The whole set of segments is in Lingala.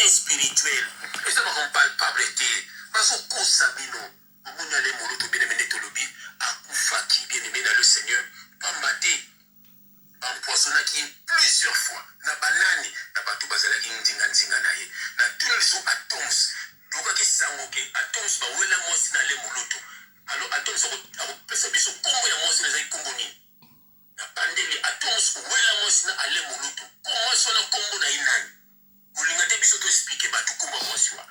bien spirituel. Et ça m'a palpable été. Parce que Sabino, au monde allait moloto bien aimé Tolobi, à Koufaki bien aimé dans le Seigneur, pas maté, en poissonna qui plusieurs fois, na banane, na batou bazala qui ndinga naye, na tous les sons atoms, donc qui sangoke, atoms ba wela mosi na le moloto. Alors atoms a pesa biso kombo ya mosi na zai kombo ni. Na pandeli atoms wela mosi na ale moloto. Comment sona kombo na inani? Ulingate biso to expliquer ba tout kombo mosi wa.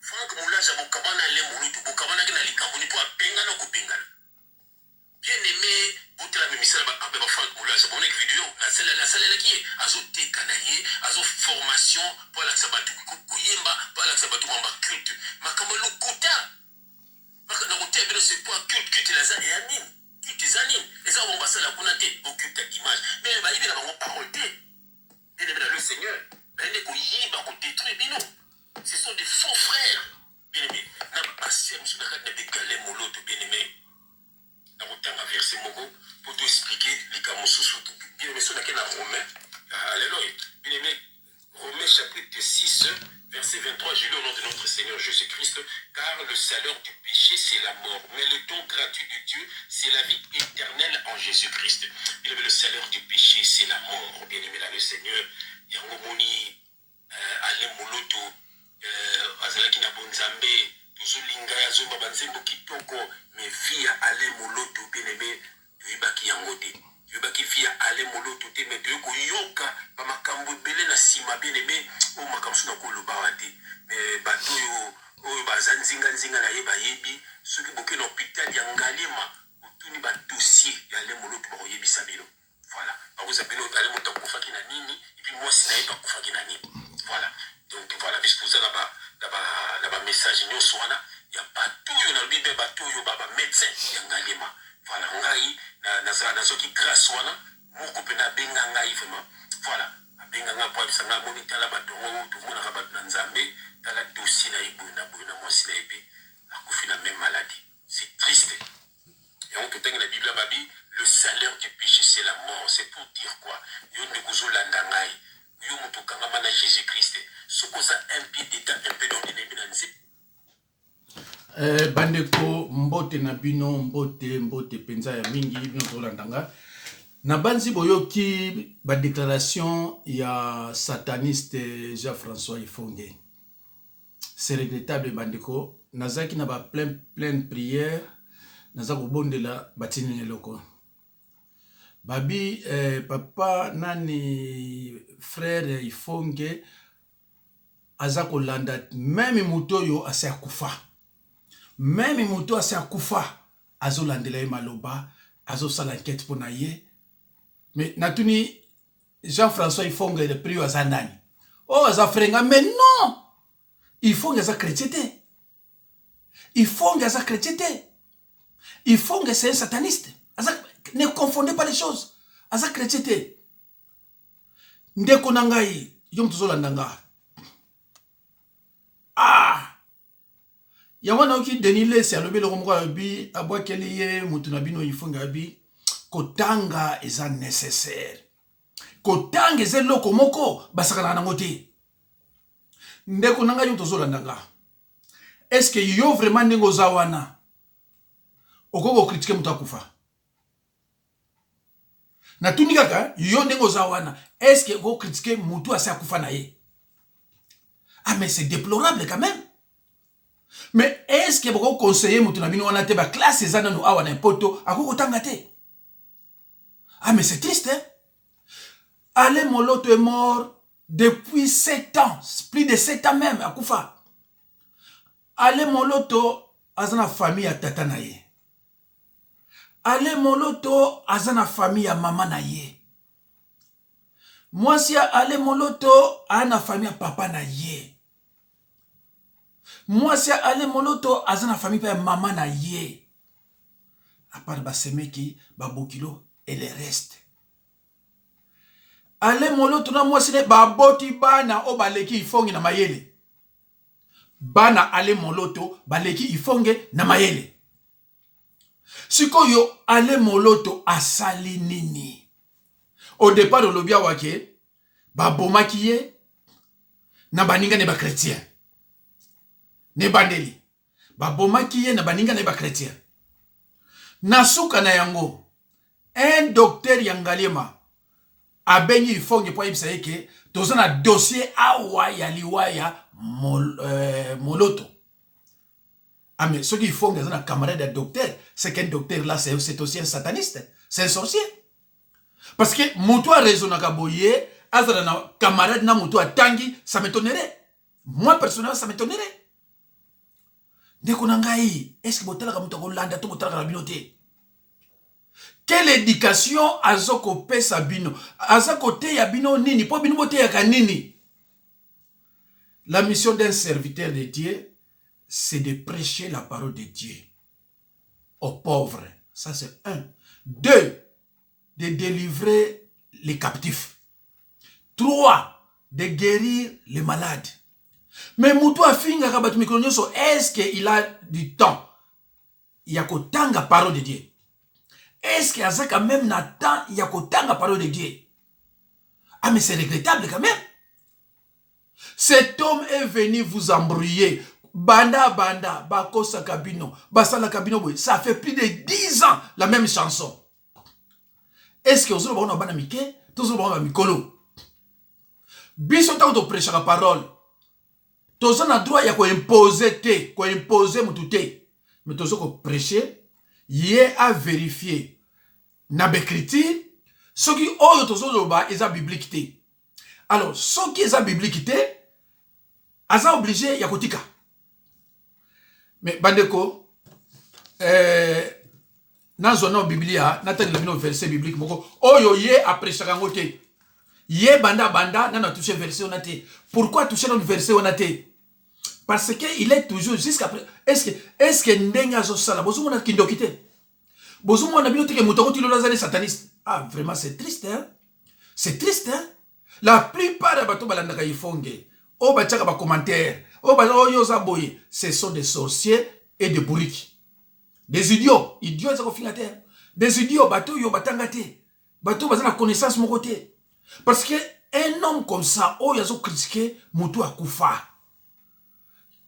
Franck Moulaja bokabana le moloto, bokabana ki na likaboni po apenga na kopengana. Bien aimé, vous avez mis ça à Franck Moulaja, bon vidéo, la salle qui est à zoté canaillé, à zo formation, pour la sabatu koyemba, pour la sabatu mamba culte. Makamalo kota. Makamalo kota bien c'est pas culte la zane anine. Culte zanine. Les gens vont passer la bonté au culte d'image. Mais il y a une parole. Bien aimé le Seigneur. Ben les koyemba ko détruire bino. Ce sont des faux frères. Bien aimé. N'a pas passé monsieur na kata de galé moloto bien aimé. Dans le verset Mogo, pour tout expliquer, les Kamousous, bien aimé, sur laquelle Romain, alléluia, bien aimé, Romains chapitre 6, verset 23, j'ai lu au nom de notre Seigneur Jésus-Christ, car le salaire du péché, c'est la mort, mais le don gratuit de Dieu, c'est la vie éternelle en Jésus-Christ. Bien aimé, le salaire du péché, c'est la mort, bien aimé, là, le Seigneur, Yangomoni, Ale Moloto, Azalaki Nabonzambe, Zulinga ya zomba banzembo kitoko me via ale moloto bien aimé yibaki yangote yibaki via ale moloto te me de ko yoka ba makambo belé na sima bien aimé o makamso na ko loba wate me bato yo o bazanzinga nzinga na yeba yebi soki boke na hôpital ya Ngalema otuni ba dossier ya ale moloto ba yebisa bino voilà ba vous appelez ale moloto ko faki na nini et puis moi sina yeba ko faki na nini voilà donc voilà disposer là-bas message nous soana il y a pas tout yo na bible ba tout yo ba médecin ya Ngalema voilà ngai na zo ki grâce wana moko pena benga ngai vraiment voilà benga nga pour ça nga moniteur la ba dongo tout mona ba na nzambe dans la dossier na ibu na moi si na épée akufi na même maladie c'est triste et on peut tenir la bible babi le salaire du péché c'est la mort c'est pour dire quoi yo ne kuzo landa ngai yo mutu kangama na Jésus-Christ sokoza un pied d'état un peu dans les binanzi bandeko mbote na bino mbote penza ya mingi bino tolandanga na banzi boyoki ba déclaration ya sataniste Jean-François Ifonge c'est regrettable bandeko nazaki na ba pleine prière nazako bondela batini loko babi papa nani frère Ifonge azako landa même mutoyo asa kufa même muto asa kufa azo landela maloba azo sala enquête pour naye mais natuni Jean-François Ifonge le prix aza nani oh aza frenga mais non Ifonge aza chrétien Ifonge aza chrétien Ifonge c'est un sataniste ne confondez pas les choses aza chrétien ndeko nangai yom tozolandanga Yamana oki denile si alobi le komoko abi abwa keliye mutuna bino Ifonge abi kotanga eza nécessaire kotanga eza loko moko basakana nango te ndeko nanga yo tozolandanga est-ce que yo vraiment ndenge oza wana okoko critiquer mutu akufa na tuni kaka yo ndenge oza wana est-ce que okoko critiquer mutu asa akufa na ye mais c'est déplorable quand même. Mais est-ce que vous conseillez mutu na bino wana te ba classe ezana no awa na poto akoko tanga te? Mais c'est triste hein. Ale Moloto est mort depuis 7 ans, plus de 7 ans même akufa. Ale Moloto azana famille ya tata na ye. Ale Moloto azana famille ya mama na ye. Mwasi Ale Moloto ana famille ya papa na ye. Moi, c'est Ale Moloto, azana famille pa maman na ye. À part Basemeki, Babokilo et les restes. Ale Moloto na moi c'est baboti bana o baleki Ifonge na mayele. Bana Ale Moloto baleki Ifonge na mayele. Sikoyo Ale Moloto asali nini. Au départ de l'obia wake, babomaki ye. na baninga ne ba chrétien. Ne bandeli. Ba bomaki ye na baninga ne ba chrétien. Na suka na yango. Un docteur Yangalema a bengi ifonge po yebisa yeke toza na dossier awa ya liwaya moloto. Ah mais ce qui font un camarade de docteur, c'est qu'un docteur là c'est aussi un sataniste, c'est un sorcier. Parce que Moutou a raisonné à Boye, un camarade na Moutou a tangi, ça m'étonnerait. Moi personnellement ça m'étonnerait. Nekonangai, est-ce que Moutou a Moutou Landa to Moutou a binoté? Quelle éducation azoko pe sabino? Azako te ya bino nini, po bino te ya kanini? La mission d'un serviteur de Dieu, c'est de prêcher la parole de Dieu aux pauvres. Ça, c'est un. Deux, de délivrer les captifs. Trois, de guérir les malades. Mais Moutou Finga Kabat Mikronyoso, est-ce qu'il a du temps? Il y a qu'autant la parole de Dieu. Est-ce qu'il y a quand même temps? Il y a qu'autant la parole de Dieu. Ah, mais c'est regrettable quand même. Cet homme est venu vous embrouiller. Banda, Bakosa Kabino, Basala Kabino, ça fait plus de 10 ans la même chanson. Est-ce que vous avez un banamike? Tous vous avez un mikolo. Biso tant de prêcher la parole. Tous on a droit à imposer te, imposer mutute. Mais tous on prêcher, y a vérifier. Na bekriti, ce qui oyo tous on ba, ils a biblique. Alors, ce qui est a biblique, aza obligé ya kotika. Mais bandeko, dans la Biblia, n'attend le verset biblique moko. Oyo ye après chaque côté. Ye banda n'a touché verset on a été. Pourquoi toucher notre verset on a été? Parce que il est toujours jusqu'à est-ce que ndenga zo sala bozo mona kindokité. Bozo mona binote ke mutoko tilo lazare sataniste. Ah vraiment c'est triste hein. C'est triste hein. La plupart des bateaux balanda ka ifonge. O ba tchaka ba commentaire. Ce sont des sorciers et des bourriques. Des idiots. Idiots, ils sont terre. Des idiots, bateau, yo batangate. Bateau, ils ont la connaissance mon côté. Parce que un homme comme ça, oh, ils ont critiqué, Moutou Akoufa.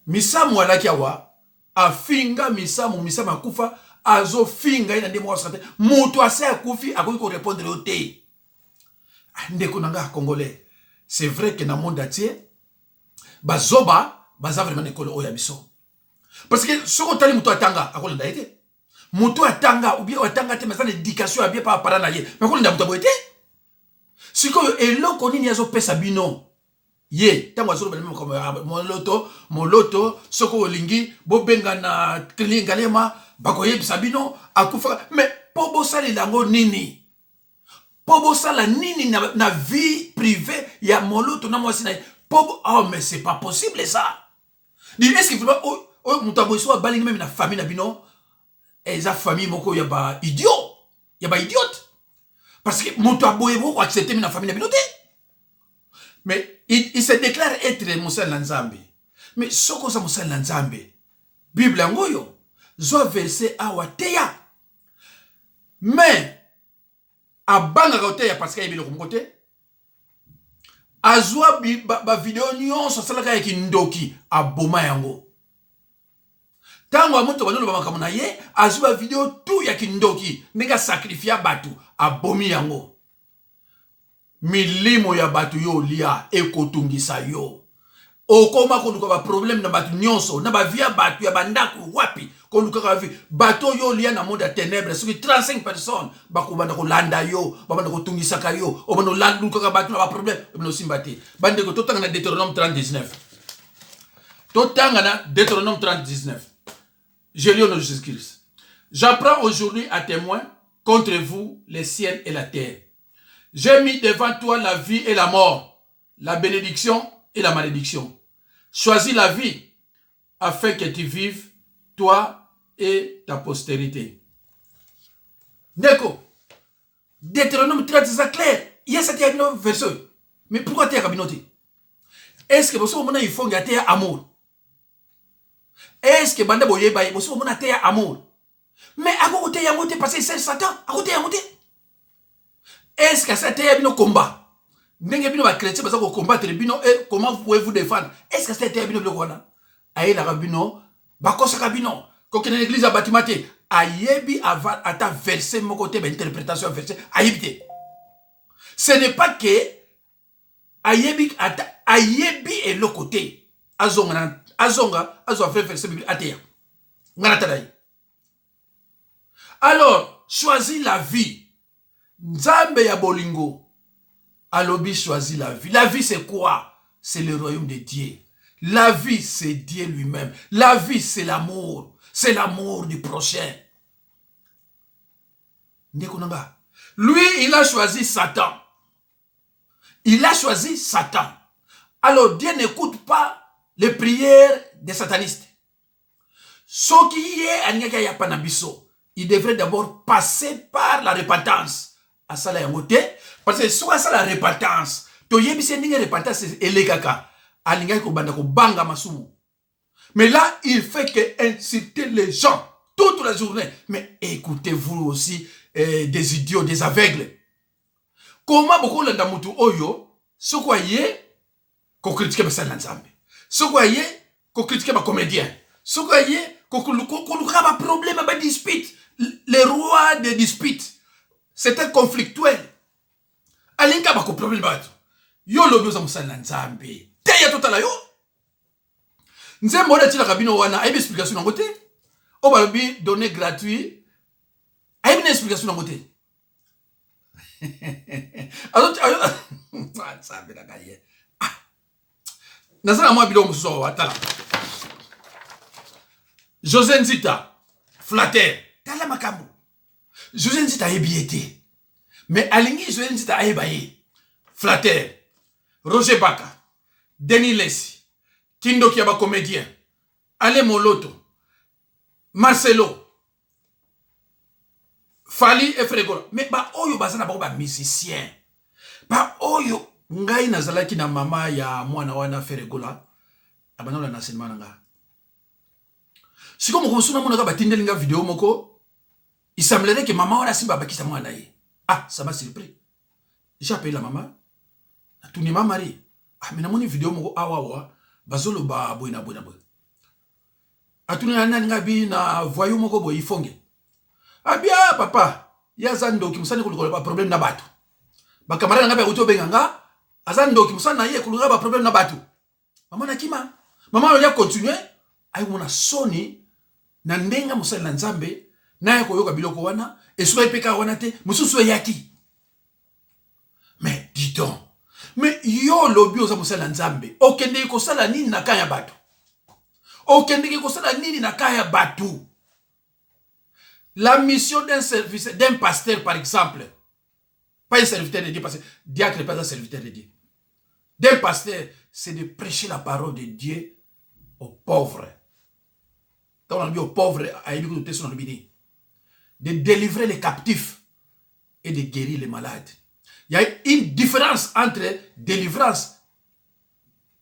Misa Mouala Kiawa, a finga Misa Akoufa, azo finga, il a des mots à Moutou Akoufi, a voulu répondre au thé. Ndekonanga Congolais. C'est vrai que dans le monde entier, Bazoba, baza vraiment école oya biso. Parce que ce qu'on t'a dit Moutou Atanga, à quoi l'a été? Moutou Atanga, ou bien Atanga, tu as l'éducation à bien par paranaye. Mais quoi l'a été? Si que elo koni ni azo pesa bino. Ye, tango azo ben comme mon loto, soko lingi, bobenga na Ngalema, bakoye sabino, akufa. Mais pobo sali lango nini? Pobo sala nini na vie privée, ya moloto na mwasi na. Oh, mais c'est pas possible ça. Est-ce que vraiment, oh, Moutaboy soit baling même la famille Nabino, et sa famille moko yaba idiot, yaba idiote. Parce que Moutaboy va accepter la famille Nabino. Mais il se déclare être Moussa Lanzambe. Mais ce qu'on a Moussa Lanzambe, Bible angoyo, zo verset awateya. Mais, à Bangaroteya parce qu'il y a le côté. Azwa ba vidéo nyonso salaka yaki ndoki aboma yango. Tango amuto banolo bamakamu na ye azwa vidéo tout yaki ndoki ndenge sacrifier batu abomi yango. Milimo ya batu yo lia ekotungisa yo. Okoma koluka ba problème na batu nyonso na ba via batu ya bandaku wapi koluka ka vi bato yo lia na monde ya ténèbres sur 35 personnes bakubanda ko landa yo babanda ko tungisa ka yo obano landu ka batu na ba problème obano simbati bande ko totanga na Deutéronome 30:19 totanga na Deutéronome 30:19 je lis au nom de Jésus-Christ. J'apprends aujourd'hui à témoin contre vous les ciels et la terre. J'ai mis devant toi la vie et la mort, la bénédiction et la malédiction. Choisis la vie afin que tu vives, toi et ta postérité. D'accord. Deutéronome 30, c'est clair. Il y a cette verset. Mais pourquoi tu es cabinoté? Est-ce que vous avez un amour? Est-ce que banda boye baye vous avez un amour? Mais à côté de vous, parce que c'est Satan. À côté de vous. Est-ce que ça a un combat? ndenge bino ba chrétien baza ko combattre bino et comment vous pouvez vous défendre? Est-ce que c'était bino biloko wana? Aye la bino bakosaka bino ko kene l'église a batimate ayebi avant ata verset mon côté ba interprétation verset ayebi. Ce n'est pas que ayebi ata ayebi et le côté azonga azwa verset biblique ateya ngana tadai. Alors choisis la vie. Nzambe ya bolingo alobi choisis la vie. La vie c'est quoi? C'est le royaume de Dieu. La vie c'est Dieu lui-même. La vie c'est l'amour. C'est l'amour du prochain. Lui il a choisi Satan. Il a choisi Satan. Alors Dieu n'écoute pas les prières des satanistes. Ce qui est Anyaka Yapanabiso, il devrait d'abord passer par la repentance. À ça la parce que soit ça la repentance, to yebise ninga repentance elekaka, alinga ko banda ko banga masumu. Mais là, il fait que inciter les gens toute la journée. Mais écoutez-vous aussi des idiots, des aveugles. Comment beaucoup l'anda mutu oyo, ce quoi yé, qu'on critique ma salle ensemble. Ce quoi yé, qu'on critique ma comédien. Ce quoi yé, qu'on a un problème, un dispute. Les rois des disputes. C'était conflictuel. Alinka bako problème bato. Yo lobi oza musala nzambe. Teya totala yo. Nze mona tila kabino wana aibe explication nango te. O balobi donner gratuit. Aibe na explication nango te. Alors nzambe na gaye. Nazala mwa bilo mususu watala. José Nzita, flatteur. Tala makambo. José Nzita ebiete. Mais alingi José Nzita ayebaye. Flatteur. Roger Baka. Denis Lessi. Kindo Kiaba comédien. Ale Moloto. Marcelo. Fali et Frégola. Mais ba oyo bazana ba musicien. Ba oyo ngai nazalaki na mama ya mwana wana Frégola. Abanola na sinema nga. Siko mo konsuna mona ka batindeli nga vidéo moko. Il semblerait que maman wana simba bakisa mwana ye. Ah, ça m'a surpris. J'ai appelé la maman. Tout n'est pas marié. Ah, mais dans mon vidéo moko awawa bazolo ba boina. Atuni nanga bi na voyou moko boy ifonge. Ah bien papa, ya zando ki musani kulukola ba problème na batu. Ba camarade nga ba uto benganga, azando ki musani na ye kulukola ba problème na batu. Maman na kima. Maman ya continuer, ay mona soni na ndenga musali na nzambe na ya koyoka biloko wana, esuka ipeka wana te, mususu yaki. Mais dis donc, mais yo lobi oza musali na nzambe, okende ko sala nini na kaya batu? Okende ko sala nini na kaya batu? La mission d'un service, d'un pasteur par exemple, pas un serviteur de Dieu, parce que diacre n'est pas un serviteur de Dieu. D'un pasteur, c'est de prêcher la parole de Dieu aux pauvres. Quand on dit aux pauvres, de délivrer les captifs et de guérir les malades. Il y a une différence entre délivrance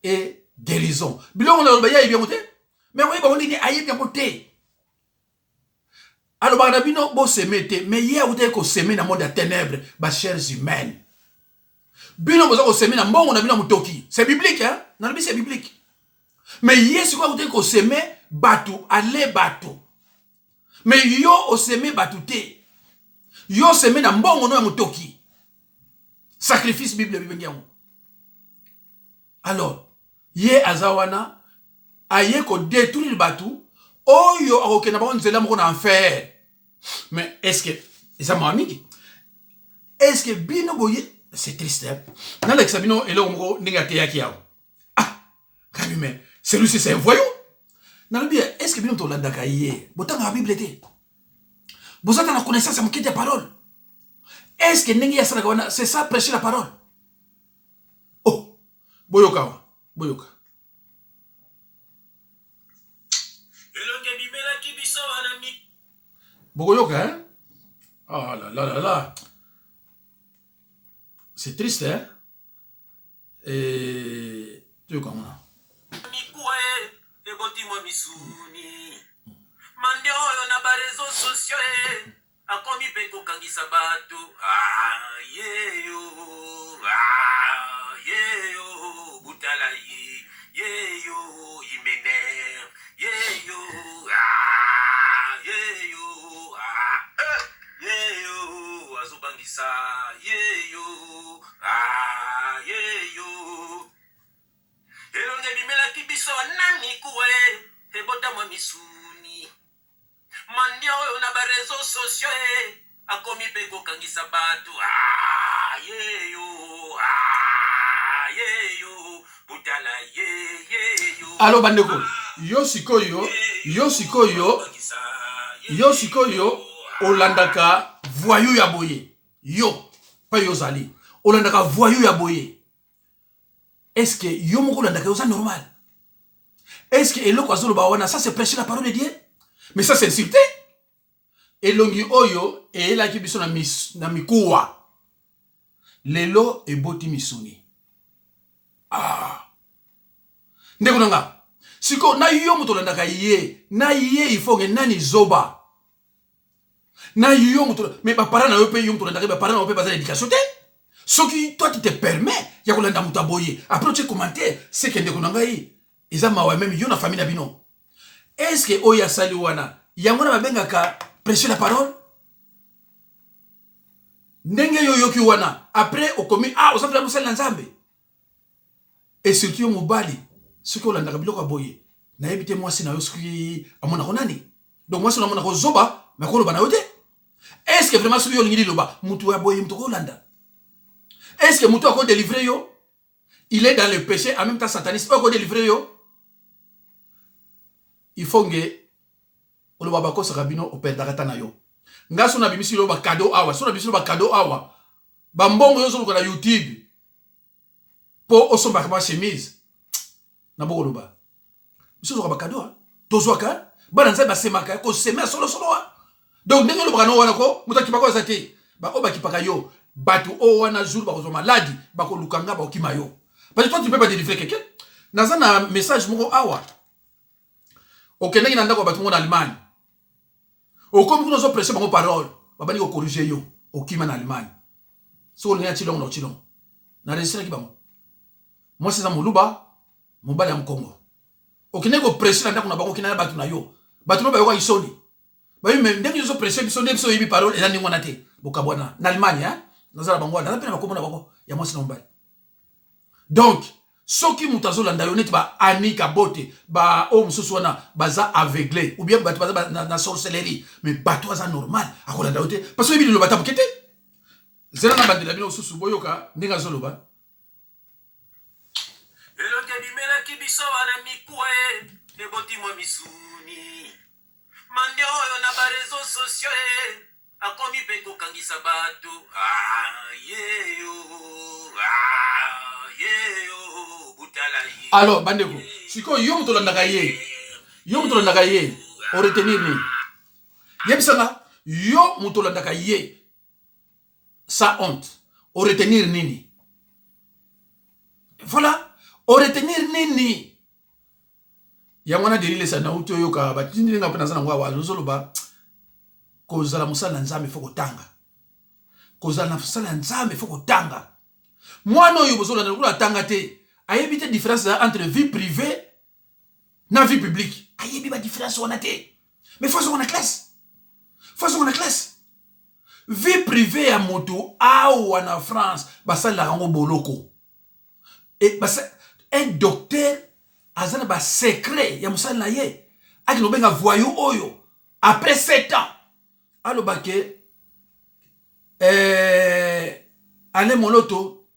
et guérison. Mais on a bien monté. Mais on dit bien monté. Alors, on a semer, mais il y a aussi semer dans le monde des ténèbres, les chairs humaines. Bino on semer dans le monde, on a mutoki. C'est biblique, hein? Non, c'est biblique. Mais il y a ce qu'on a semer, bateau, aller bateau. Mais yo o semer bateau te. Yo semer dans le monde, on a mutoki. Sacrifice Bible bibengiamu. Alors, ye azawana, aye ko détruire le bateau, oh yo a aucun abon zela mo en faire. Mais est-ce que ça m'a mis? Est-ce que bino boye c'est triste hein? Dans l'examino et là on négaté yaki yao. Ah, quand même celui-ci c'est un voyou. Dans bien est-ce que bino to landa kaye? Botanga Bible te. Bozata na connaissance am kite parole. Est-ce que nengi ya sana c'est ça prêcher la parole? Oh, boyoka. Bogoyoka, hein? Oh là. C'est triste, hein? Et... Tu vois comment? yo, il m'énerve. Yeah yo, ah, yeah yo, ah, yeah yo, azobangisa, yeah yo, ah, yeah yo. Elonge bimelaki biso nani kuwe, ebota mwa misuni. Mandi oyo na ba réseaux sociaux akomi pe kokangisa bato. Ah, yeah yo, ah, yeah yo, butala yeah yo. Allo bandeko, yo sikoyo olandaka voyou ya boye. Yo, pas yo zali. Olandaka voyou ya boye. Est-ce que yo moko olandaka yo ça normal? Est-ce que eloko azolo ba wana ça c'est prêcher la parole de Dieu? Mais ça c'est insulté. Elongi oyo e la ki biso na mikuwa. Lelo eboti misuni. Ah. Ndeko nanga. Siko na yo muto landaka ye, na ye ifonge nani zoba. Na yo muto mais ba parents na yo pe yo muto landaka ba parents na yo pe ba éducation te. Ce qui toi tu te permets ya kolanda muto aboye. Après tu commenter c'est que ndeko nanga yi. Eza mawa même yo na famille na bino. Est-ce que oya sali wana yango na babengaka prêcher la parole? Ndenge yo yoki wana après okomi ah osafela musali na nzambe. Et surtout yo mobali ce que olandaka biloko aboye na yebite mwasi na yo soki amona konani. Donc mwasi na mona ko zoba mais ko loba na yote. Est-ce que vraiment soki yo lingi loba mutu ya boye mutu ko landa? Est-ce que mutu ko délivrer yo? Il est dans le péché en même temps sataniste pas ko délivrer yo? Il faut que o loba bako sakabino o perdaka na yo. Ngaso na bimisi loba cadeau awa, so na bimisi loba cadeau awa. Ba mbongo yo so ko na YouTube. Po osomba kama chemise. Na boko loba. Biso zo ba cadeau. Tozwaka bana nzai ba semaka ko sema solo. Donc ndenge loba no wana ko mutaki bako zate. Ba o ba kipaka yo. Batu o wana jour ba ko zo maladi, ba ko lukanga ba okima yo. Parce que toi tu peux pas délivrer quelqu'un. Nazana message moko awa. Ok, n'est-ce pas que tu en Allemagne? Au comme nous avons prêché mon parole, on va dire corriger yo. Au qui en Allemagne? Si on est à Chilon, Chilon. Na resté qui ba moi c'est ça mon luba, mon bali am Congo. Ok, n'est-ce pas prêcher là qu'on a pas qui na batu na yo. Batu no ba yo ka isoni. Ba même dès que nous avons prêché biso dem so yebi parole et là ni ngona te. Bokabwana na Allemagne hein. Nazala bango na pena ba komona bako. Ya moi c'est non bali. Donc soki mutazo landa yo neti ba anika bote ba o mususu wana baza aveuglé ou bien batu baza na sorcellerie mais batu baza normal akolanda yo te parce que bino bata bokete zela na bandela bino susu boyoka ndinga zoloba elonge bimela kibiso wana mikwe eboti mo misuni mande oyo na ba réseaux sociaux akomi pe kokangisa bato ah yeyo ah yeyo. Alors, bandeko, siko yo muto landaka ye. Yo muto landaka ye. O retenir ni. Yebisanga, yo muto landaka ye. Sa honte. O retenir nini. Voilà. O retenir nini. Yamwana delile sa na uto yo ka batindi nga pena sana ngwa wazolo ba. Kozala musala nzambe foko tanga. Kozala musala nzambe foko tanga. Mwana yo bozolo na kula tanga te. Ayebi te différence entre vie privée na vie publique. Ayebi ba différence on a te. Mais faut qu'on a classe. Faut qu'on a classe. Vie privée à moto ou en France, ba ça la rango boloko. Et ba un docteur azana ba secret ya musala na ye. Aki no benga voyou oyo après 7 ans. Alo baké ale moloto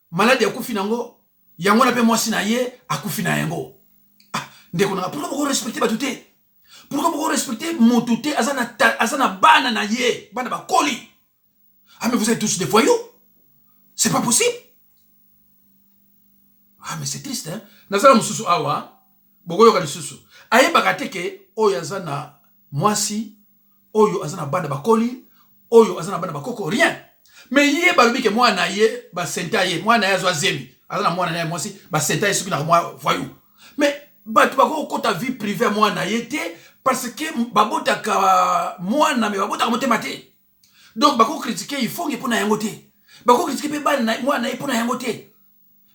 malade ya kufinango yango na pe mwasi na ye akufina yango. Ah, ndeko na pourquoi vous respectez ba touté? Pourquoi vous respectez mon touté azana bana na ye, bana ba koli? Ah mais vous êtes tous des voyous. C'est pas possible. Ah mais c'est triste hein. Nazala mususu awa, bogoyo ka lisusu. Aye bakateke oyo azana mwasi, oyo azana bana ba koli, oyo azana bana ba koko rien. Mais yé balobi ke moi na ye ba senta ye, moi na ye azwa zemi. Azana moi na ye moi si ba senta ye soki na moi voyou. Mais batu bako ko ta vie privée moi na ye te parce que babota ka moi na me babota ka motema te. Donc bako critiquer il faut que pona yango te. Bako critiquer pe ba na moi na ye pona yango te.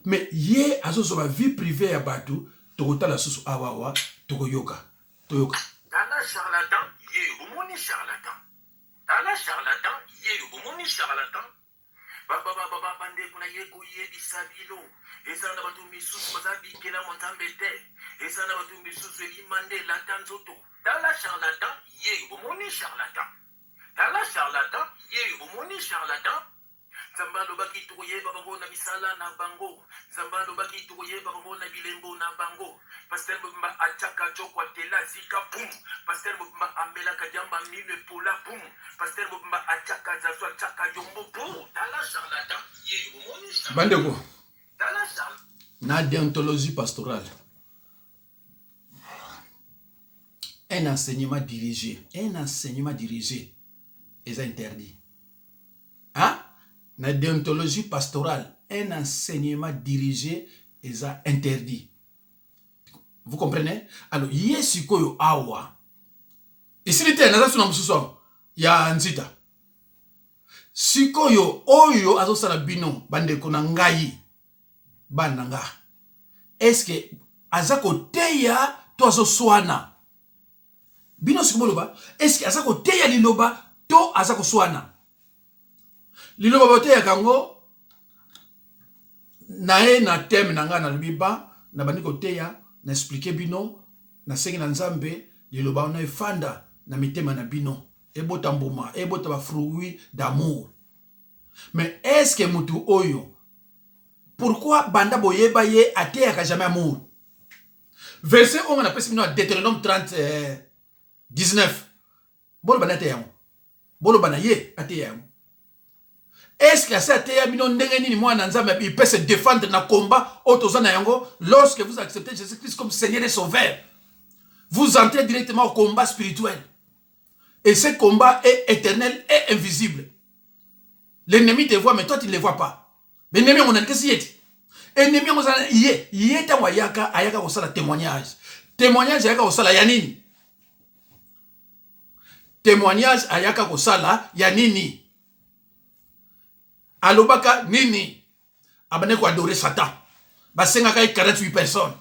Mais yé azo so ba vie privée ya batu tokotala susu awawa tokoyoka toyoka. Tala charlatan ye omoni charlatan. Tala charlatan ye omoni charlatan. Baba bande kuna ye ko ye bisabilo. Eza na batu misusu bazabi kela montambe te. Eza na batu misusu elimande la tanzoto. Tala charlatan ye omoni charlatan. Tala charlatan ye omoni charlatan. Zambalo baki tukoye babango na misala na bango. Zambalo baki tukoye babango na bilembo na bango. Pasteur Mbumba achaka chokwa tela zika pum. Pasteur Mbumba amela kajamba mine pola pum. Pasteur Mbumba achaka zaswa chaka yombo pum. Tala charlatan ye omoni charlatan. Bandeko. Tala charlatan. Na déontologie pastorale. Un enseignement dirigé est interdit. Hein? La déontologie pastorale, un enseignement dirigé est interdit. Vous comprenez? Alors, yesikoyo awa. Ici, il y a un zita. Sikoyo oyo azo sala bino bande kona ngai bananga. Est-ce que azako teya to azo swana? Bino sikoboloba, est-ce que azako teya liloba to azako swana? Liloba bote ya kango nae na thème nanga na lubiba na bandiko teya na expliquer bino na sengi na nzambe liloba na efanda na mitema na bino ebota mbuma ebota ba fruits d'amour. Mais est-ce que mutu oyo pourquoi banda boyeba ye ateya ka jamais amour? Verset on a pesi bino Deutéronome 30 19. Bolo bana teya. Bolo bana ye ateya. Est-ce que ça a été il peut se défendre dans le combat lorsque vous acceptez Jésus-Christ comme Seigneur et Sauveur? Vous entrez directement au combat spirituel. Et ce combat est éternel et invisible. L'ennemi te voit, mais toi tu ne le vois pas. L'ennemi, on a qu'est-ce qu'il est? L'ennemi, on a il est à Wayaka, ayaka osala témoignage. Témoignage ayaka osala yanini. Témoignage ayaka osala yanini. Alobaka nini abane ko adorer Satan basenga kai 48 personnes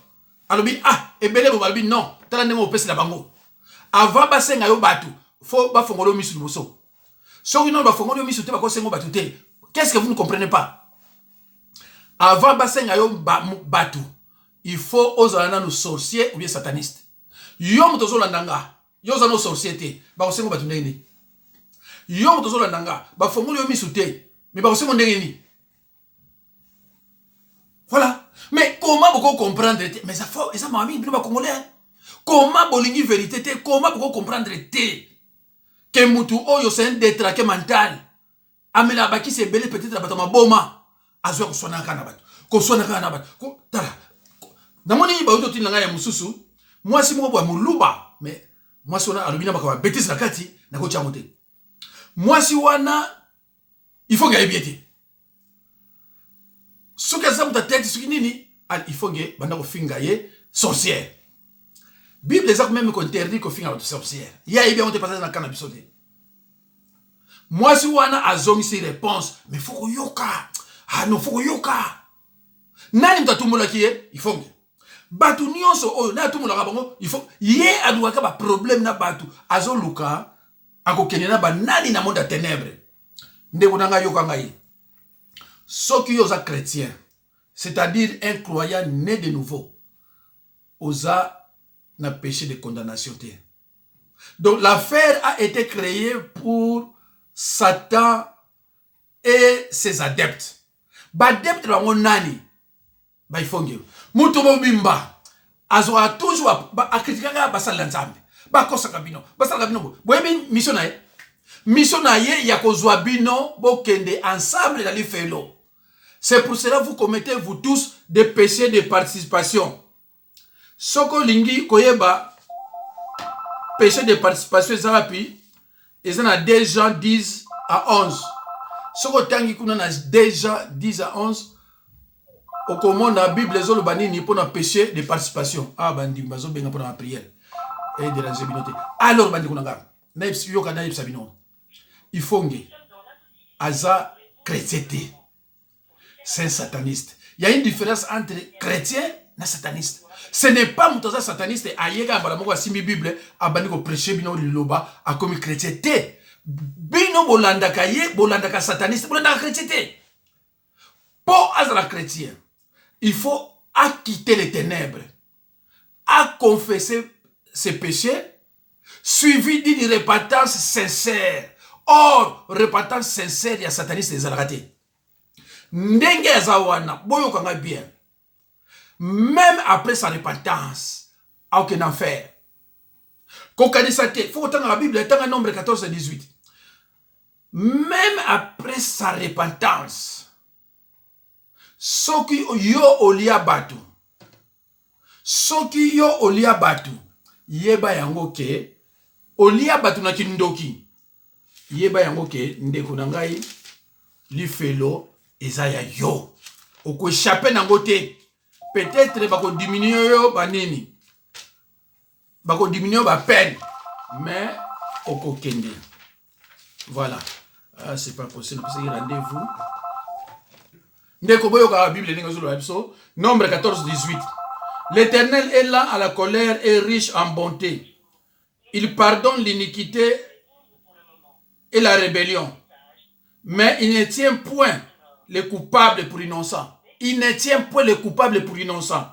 alobi ebele bo balbi non tala ndemo opesi la bango avant basenga yo batu fo ba fongolo misu liboso soki non ba fongolo misu te ba ko sengo batu te. Qu'est-ce que vous ne comprenez pas? Avant basenga yo batu il faut ozana no sorcier ou bien sataniste. Yo motozo landanga yo zano sorcier ba ko sengo batu ndeni. Yo motozo landanga ba fongolo misu te. Mais bah, voilà. Mais comment vous comprendre? Mais ça faut, et ça m'a mis, congolais. Comment bolingi vérité? Comment vous comprendre? Que mutu oyo c'est un détraqué mental. Amela baki c'est belé peut-être la batama boma. Azwa ko sona kana bat. Ko sona kana bat. Ko tala. Na moni ba uto tinanga ya mususu. Moi si mo bo muluba, mais moi sona alubina bakaba bêtise la kati na ko chamote. Moi si wana il faut gagner bien. Ce que ça m'a tête, ce qui nini, il faut gagner. Banda fingaye sorcière. Bible les actes même qu'on interdit qu'on finga sorcière. Il y a bien on te passe dans le cannabis. Moi si wana azongi ses réponses, mais faut yoka. Ah non faut yoka. Nani mtatumola kiye, il faut gagner. Batu nyonso oyo na tumola kabongo, il faut yé aduaka ba problème na batu azoluka akokenena ba nani na monde à ténèbres. Ceux qui sont chrétiens, c'est-à-dire un croyant né de nouveau, osa na péché de condamnation. Donc l'affaire a été créée pour Satan et ses adeptes. Badepte bango nani ba ifonge. Mutu bimba azwa toujours a critiquer basala nzambe. Ba kosaka bino. Basala bino. Boyebi mission na mission na ye ya kozwa bino bokende ensemble dans les félo. C'est pour cela que vous commettez vous tous des péchés de participation. Soko lingi koyeba péché de participation zarapi et ça na 2 Jean 10 à 11. Soko tangi kuna na 2 Jean 10 à 11 au comment la Bible zo le banini pour na péché de participation. Ah bandi bazo benga pour la prière et de la zébinoté. Alors bandi kuna ngam. Na yo kana yipsa bino. Il faut que Aza chrétienté, c'est un sataniste. Il y a une différence entre chrétien na sataniste. Ce n'est pas mutoza sataniste ayeka mbala moko asimbi Bible abandi ko prêcher bino liloba a comme chrétien te. Bino bolandaka ye bolandaka sataniste bolandaka chrétien te. Pour être chrétien, il faut quitter les ténèbres, à confesser ses péchés, suivi d'une repentance sincère. Or, repentance sincère, il y a sataniste des ratés. Ndenge ya zawana, boyo kanga bien. Même après sa repentance, aucun enfer. Kokanisa te, faut que la Bible, dans nombre 14 et 18. Même après sa repentance, soki yo olia batu, soki yo olia batu, yeba yango ke, olia batu na kindoki, yeba yango ke, ndeko nangai, li felo, ezaya yo. Oko échappé nango te, peut-être bako diminuer yo banini, bako diminuer ba peine, mais oko kende. Voilà. Ah, c'est pas possible, c'est rendez-vous. Nombre 14, 18. L'Éternel est lent à la colère et riche en bonté. Il pardonne l'iniquité et la rébellion. Mais il ne tient point les coupables pour innocents. Il ne tient point les coupables pour innocents.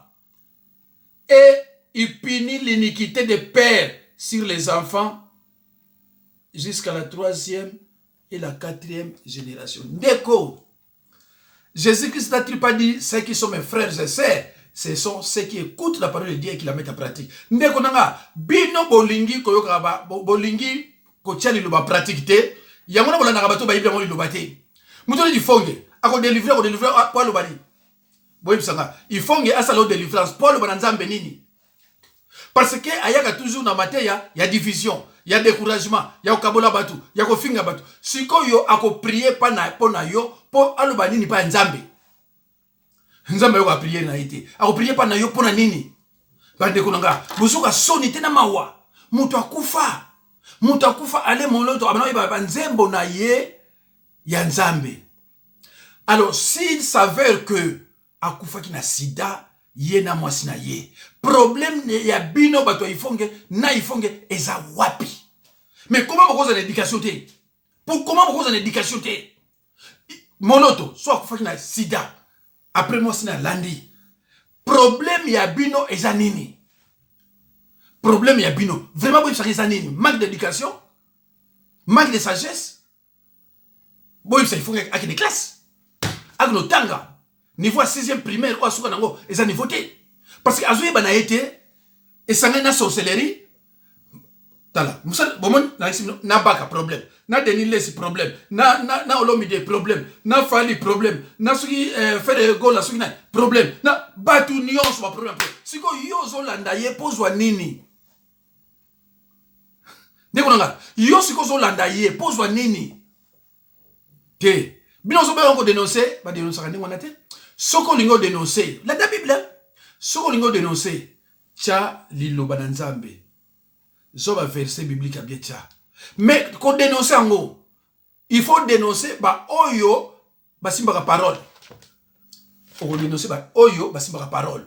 Et il punit l'iniquité des pères sur les enfants jusqu'à la 3e et la 4e génération. Déco. Jésus-Christ n'a-t-il pas dit, ceux qui sont mes frères et sœurs, ce sont ceux qui écoutent la parole de Dieu et qui la mettent en pratique. Ndeko nanga, bino bolingi koyoka ba bolingi kotia liloba pratique te, yangona bolanda bato ba yibya mo liloba te. Muto di fonge, ako délivrer po lo bali. Boyim sanga, il fonge asalo délivrance po lo banzambe nini. Parce que ayaka toujours na mateya, il y a division, il y a découragement, il y a kabola batu, il y a kofinga batu. Siko yo ako prier pa na po na yo po aloba nini pa nzambe. Nzambe yo a prier na ite. Ako prier pa na yo po na nini. Bande konanga, busuka soni tena mawa. Mutu akufa. Mutu akufa ale moloto abana ba nzembo na ye ya nzambe. Alors s'il s'avère que akufa ki na sida ye na mwasi na ye. Problème ya bino bato ifonge na ifonge eza wapi. Mais comment vous avez l'éducation té? Comment vous avez l'éducation té? Moloto, soit akufa ki na sida. Après moi c'est na landi. Problème ya bino eza nini? Problème ya bino. Vraiment vous savez eza nini? Manque d'éducation? Manque de sagesse? Bon il faut avec des classes. Avec nos tanga. Niveau 6e primaire, ou à souka nango, ils ont voté. Parce que Azoui bana été, et ça n'a sorcellerie. Tala, Moussa, bon, na baka problème, na denilesi problème, na olomide problème, na fali problème, na suki faire go la suki na problème, na batu nion soit problème. Si ko yo zo landa ye pozwa nini. Ndeko nanga, yo siko zo landa ye pozwa nini. Te, bino zo ba onko dénoncer, ba dénoncer kandi ngona te. Soko lingo dénoncer, la Bible, soko lingo dénoncer, tcha liloba na nzambe. Zoba verset biblique à bien tcha. Mais ko dénoncer ango, il faut dénoncer ba oyo basimba parole. Ko dénoncer ba oyo basimba parole.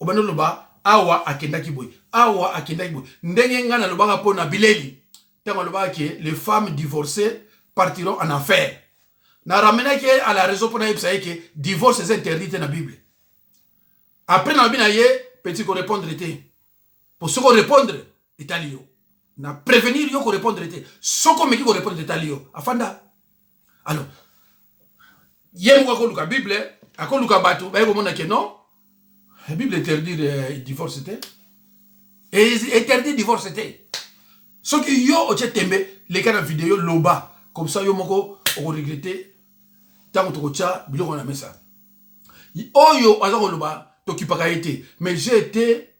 Obano loba awa akenda kiboy. Awa akenda kiboy. Ndenge ngana loba po na bileli. Tango loba ke les femmes divorcées partiront en enfer. Na ramena ke à la raison pour na yebisa que divorce est interdit dans la Bible. Après na bina ye petit ko répondre était. Pour ce qu'on répondre italio. Na prévenir yo ko répondre était. Soko meki ko répondre italio. Afanda. Alors yemu ko luka Bible, ako luka batu, ba yebo mona ke non. La Bible interdit divorce était. Et interdit divorce était. Ce qui yo o tembe les cas de vidéo loba comme ça yo moko o regretter. Biloko na mesa. Oyo azako loba tokipaka été, mais j'ai été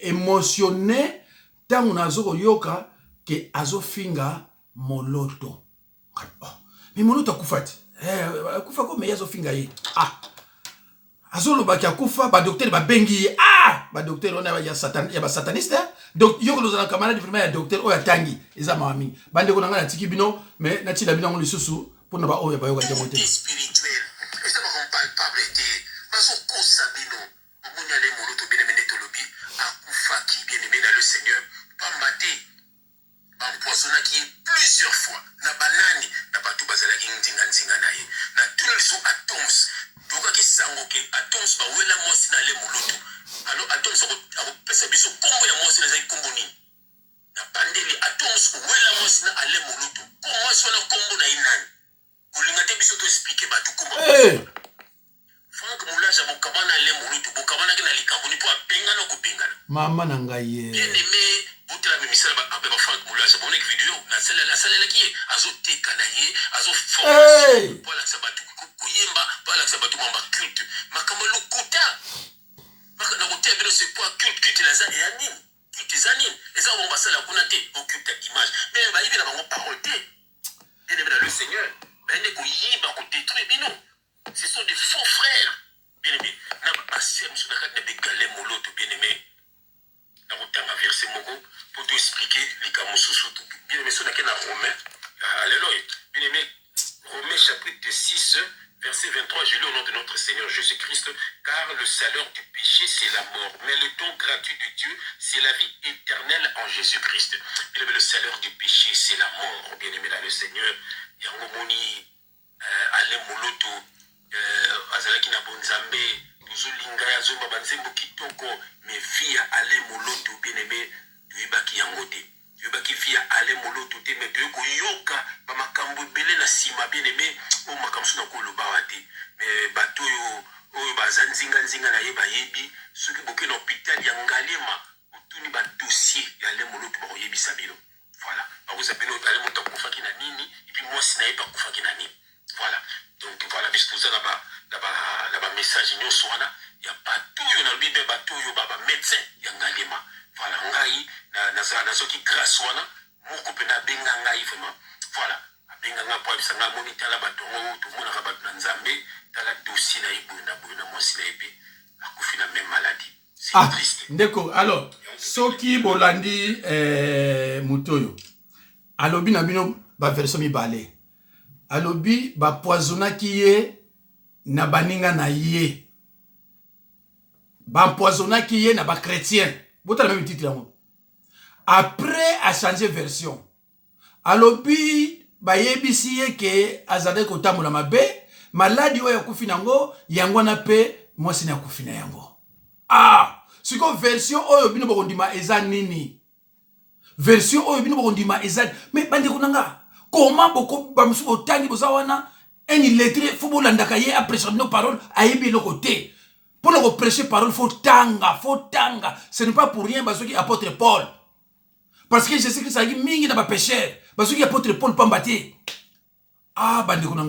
émotionné tant on azoko yoka que azo finga moloto. Mais moloto akufati. Akufa ko mais azo finga ye. Ah. Azo loba ki akufa ba docteur ba bengi. Ah, ba docteur on a ya satan ya ba sataniste. Donc yoko lozana camarade vraiment ya docteur oya tangi eza mami. Bande ko nanga na tiki bino mais na tila bino ngoli susu. Pour ne pas spirituel. Et ça m'a palpable été. Parce que ça bino. omoni ale moloto bien aimé tolobi akufaki bien aimé dans le Seigneur pamba te bampoisonnaki ye plusieurs fois na banani na bato bazalaki ndinga na ye na tuna liso atoms tokaki sango ke atoms bawela mwasi na ale moloto alo atoms akopesa biso kombo ya mwasi nazali kombo nini na bandeli atoms wela mwasi na ale moloto ko mwasi wana kombo na ye nani kolinga te biso to explique bato kombo Franck Moulaja bokabana ale moloto bokabana ke na likaboni po apengana kopengana mama na ngai ye bien aimé botela misala ba abe ba Franck Moulaja bonek video na salela ki azoteka na ye azofort pour la sabatu koyemba pour la sabatu mamba culte makambo lokota makana kotea bino c'est pour culte la za ya nini culte za nini eza bomba sala kuna te occulte image mais ba yibela bango parole te bien aimé dans le Seigneur bende koyiba ko détruire bino ce sont des faux frères bien aimé na ba sem sur la carte de galé moloto bien aimé na kotanga verset moko pour te expliquer les camousous surtout bien aimé sur la Romain alléluia bien aimé Romains chapitre 6 verset 23 je lis au nom de notre Seigneur Jésus-Christ car le salaire du péché c'est la mort mais le don gratuit de Dieu c'est la vie éternelle en Jésus-Christ bien aimé le salaire du péché c'est la mort bien aimé dans le Seigneur yango moni ale moloto azalaki na bonzambe tozolinga ya zomba banzembo kitoko mais via ale moloto bien aimé toyebaki yango te toyebaki via ale moloto te mais toyokoyoka bamakambo ebele na nsima bien aimé oyo makambo so na kolobawa te mais bato oyo baza nzinga na ye bayebi soki boke na hôpital ya Ngalema otuni badossier ya ale moloto bakoyebisa bino voilà bakoza bino ale moto akufaki na nini epuis mwasi na ye bakufaki na nini voilà donc voilà biso toza na bamessage nyonso wana ya bato oyo nalobi mpe bato oyo bamédecin ya Ngalema voilà ngai nazoki grâce wana moko mpe nabenga ngai vraiment voilà abenga ngai po ayebisa ngai amoni tala bato yango tomonaka bato na Nzambe tala dossier na ye boye na mwasi na ye mpe akufi na même maladie c'est triste ndeko alors soki bolandi mutoyo alobi na bino baversion mibale alobi bapoisonnaki ye na baninga na ye bapoisonnaki ye na bachrétien botala même titre yango après a changé version alobi bayebisi ye ke azalaki kotambola mabe maladi oyo akufi nango yango wana mpe mwasi na akufi na yango siko version oyo bino bokondima eza nini version oyo bino bokondima eza mais bandeko nanga comment boko bamusu botangi boza wana un illettré faut bolandaka ye aprêcher nos paroles ayebi eloko te pour le prêcher parole faut tanga ce n'est pas pour rien basoki apôtre Paul parce que Jésus-Christ a dit mingi na ba pécheur basoki apôtre Paul pamba te bandeko nanga